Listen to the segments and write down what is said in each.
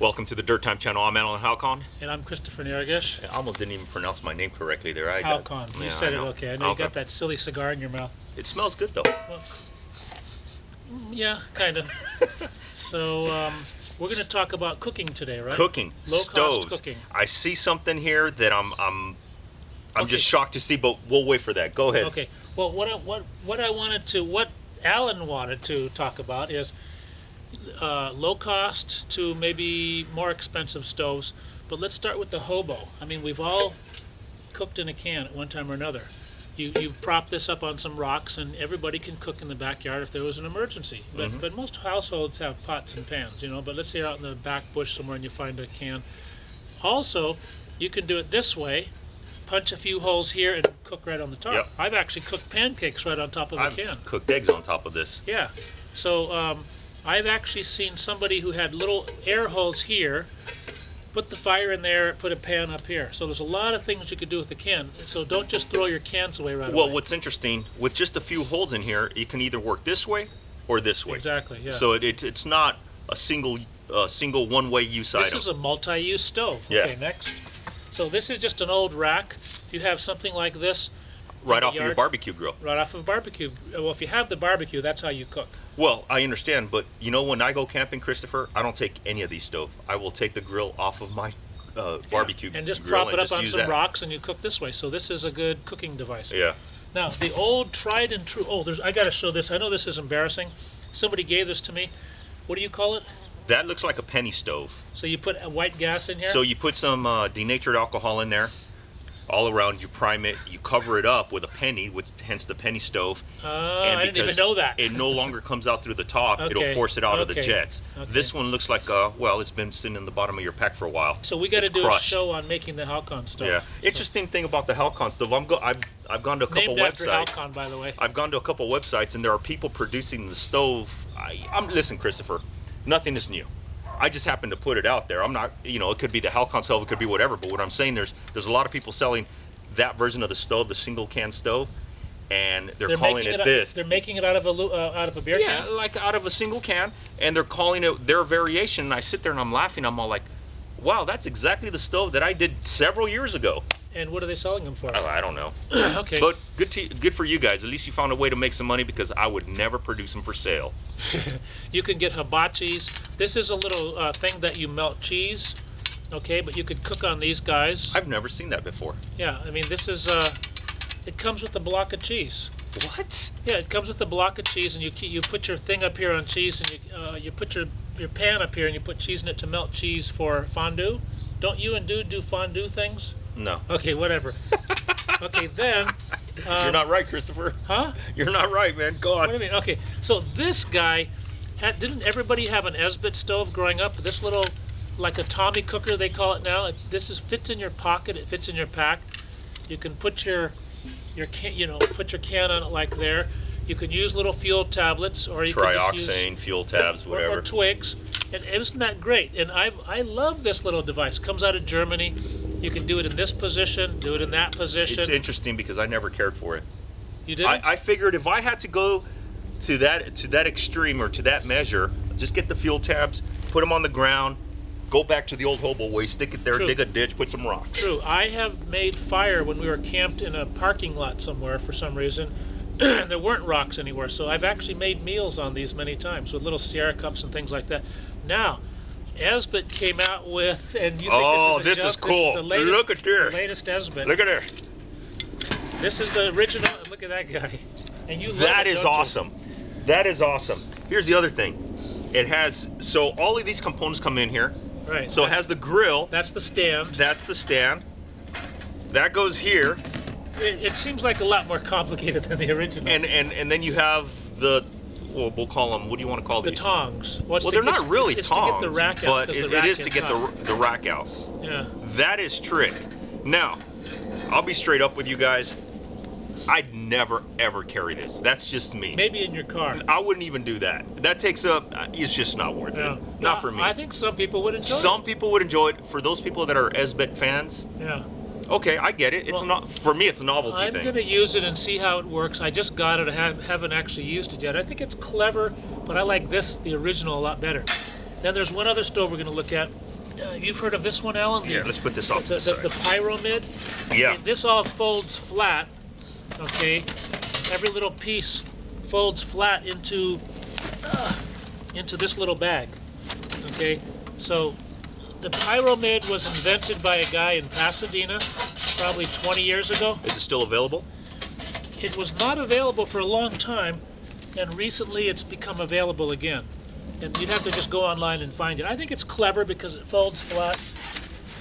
Welcome to the Dirttime channel. I'm Alan Halcon. And I'm Christopher Niragish. I almost didn't even pronounce my name correctly there. Halcon. You said it okay. I know you got that silly cigar in your mouth. It smells good though. Well, yeah, kind of. So we're going to talk about cooking today, right? Cooking. Low-cost Stoves. cooking. I see something here that I'm Okay. just shocked to see, but we'll wait for that. Go ahead. Okay. Well, what Alan wanted to talk about is low cost to maybe more expensive stoves. But let's start with the hobo. I mean, we've all cooked in a can at one time or another. You prop this up on some rocks, and everybody can cook in the backyard if there was an emergency. But most households have pots and pans, you know. But let's say you're out in the back bush somewhere and you find a can. Also, you can do it this way. Punch a few holes here and cook right on the top. Yep. I've actually cooked pancakes right on top of a can. I've cooked eggs on top of this. Yeah. So I've actually seen somebody who had little air holes here, put the fire in there, put a pan up here. So there's a lot of things you could do with the can. So don't just throw your cans away right away. Well, what's interesting, with just a few holes in here, it can either work this way or this way. Exactly, yeah. So it's not a single one-way use item. This is a multi-use stove. Yeah. Okay, next. So this is just an old rack. You have something like this. Right off of your barbecue grill. Right off of a barbecue. Well, if you have the barbecue, that's how you cook. Well, I understand, but you know, when I go camping, Christopher, I don't take any of these stoves. I will take the grill off of my barbecue and just grill prop it up on some that. rocks, and you cook this way. So this is a good cooking device. Yeah. Now, the old tried and true. Oh, I got to show this. I know this is embarrassing. Somebody gave this to me. What do you call it? That looks like a penny stove. So you put a white gas in here? So you put some denatured alcohol in there, all around. You prime it. You cover it up with a penny, hence the penny stove. I didn't even know that. It no longer comes out through the top. Okay. It'll force it out of the Okay. jets. Okay. This one looks like well, it's been sitting in the bottom of your pack for a while. So we got to It's do crushed. a show on making the Halcon stove. Yeah. So, Interesting thing about the Halcon stove. I've gone to a couple named after websites. Halcon, by the way. I've gone to a couple websites, and there are people producing the stove. Listen, Christopher, nothing is new. I just happen to put it out there. I'm not, it could be the Halcon stove, it could be whatever. But what I'm saying, there's a lot of people selling that version of the stove, the single can stove, and they're calling it this. They're making it out of a beer can. Yeah, like out of a single can, and they're calling it their variation. And I sit there and I'm laughing. I'm all like, wow, that's exactly the stove that I did several years ago. And what are they selling them for? Oh, I don't know. Okay. But good for you guys. At least you found a way to make some money, because I would never produce them for sale. You can get hibachis. This is a little thing that you melt cheese. Okay, but you could cook on these guys. I've never seen that before. Yeah, I mean, this is it comes with a block of cheese. What? Yeah, it comes with a block of cheese, and you put your thing up here on cheese, and you put your pan up here, and you put cheese in it to melt cheese for fondue. Don't you and Dude do fondue things? No. Okay, whatever. Okay, then. You're not right, Christopher. Huh? You're not right, man. Go What do on. you mean? Okay, so this guy didn't everybody have an Esbit stove growing up? This little, like a Tommy cooker, they call it now. Fits in your pocket. It fits in your pack. You can put your can, put your can on it like there. You can use little fuel tablets, or you can just use Trioxane, fuel tabs, whatever. or twigs. And isn't that great? And I love this little device. Comes out of Germany. You can do it in this position, do it in that position. It's interesting because I never cared for it. You didn't? I figured if I had to go to that extreme, or to that measure, just get the fuel tabs, put them on the ground, go back to the old hobo way, stick it there, True. dig a ditch, put some rocks. True. I have made fire when we were camped in a parking lot somewhere for some reason. There weren't rocks anywhere, so I've actually made meals on these many times with little Sierra cups and things like that. Now, Esbit came out with, and you think this is a joke? cool. This is the latest, Look at this. The latest Esbit. Look at this. This is the original. And look at that guy. And you love That it, is don't you? awesome. That is awesome. Here's the other thing. It has, so all of these components come in here. Right. So it has the grill. That's the stand. That's the stand. That goes here. It seems like a lot more complicated than the original. And then you have we'll call them, what do you want to call the these? tongs. Well, they're not really it's tongs, to get the rack but out, because the rack it is to gets get hot. the rack out. Yeah. That is trick. Now, I'll be straight up with you guys. I'd never ever carry this. That's just me. Maybe in your car. I wouldn't even do that. That takes up. It's just not worth Yeah. it. Not for me. I think some people would enjoy Some people would enjoy it. For those people that are Esbit fans, it. Yeah. okay, I get it. It's Well, not for me. It's a novelty I'm thing. going to use it and see how it works. I just got it. I haven't actually used it yet. I think it's clever, but I like the original, a lot better. Then there's one other stove we're going to look at. You've heard of this one, Alan? Yeah, let's put this off to The the side. Pyramid. Yeah. Okay, this all folds flat. Okay, every little piece folds flat into this little bag. Okay, so the Pyramid was invented by a guy in Pasadena probably 20 years ago. Is it still available? It was not available for a long time, and recently it's become available again. And you'd have to just go online and find it. I think it's clever because it folds flat.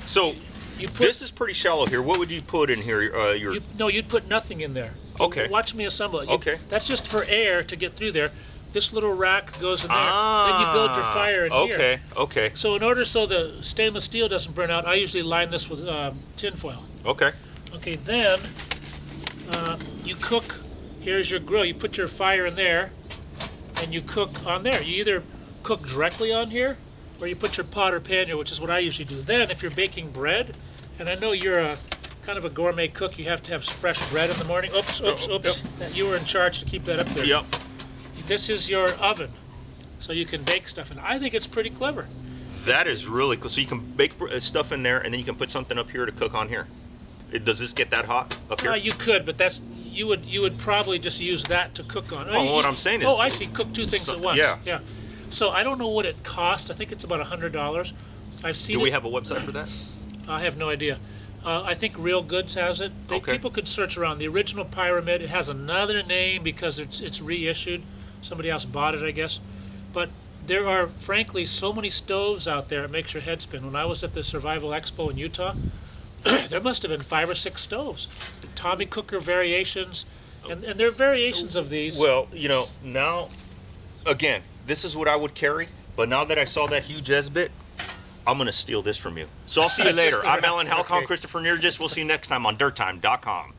So You put, this is pretty shallow here. What would you put in here? you'd put nothing in there. Okay. Watch me assemble it. Okay. That's just for air to get through there. This little rack goes in there. Then you build your fire in here. Okay. Okay. So in order so the stainless steel doesn't burn out, I usually line this with tin foil. Okay. Okay, then you cook. Here's your grill. You put your fire in there, and you cook on there. You either cook directly on here, or you put your pot or pan here, which is what I usually do. Then, if you're baking bread, and I know you're a kind of a gourmet cook, you have to have fresh bread in the morning. Oops. Yep. That you were in charge to keep that up there. Yep. This is your oven, so you can bake stuff, and I think it's pretty clever. That is really cool. So you can bake stuff in there, and then you can put something up here to cook on here. Does this get that hot up here? You could, but you would probably just use that to cook on. Well, what I'm saying is. Oh, I see. Cook two things at once. Yeah. So I don't know what it costs. I think it's about $100. I've seen. Do it. we have a website for that? I have no idea. I think Real Goods has it. Okay. People could search around. The original Pyramid. It has another name because it's reissued. Somebody else bought it, I guess. But there are, frankly, so many stoves out there. It makes your head spin. When I was at the Survival Expo in Utah, there must have been 5 or 6 stoves. Tommy Cooker variations, and there are variations of these. Well, now, again, this is what I would carry. But now that I saw that huge Esbit, I'm going to steal this from you. So I'll see you later. I'm Alan Halcon, Okay. Christopher Nirgis. We'll see you next time on Dirttime.com.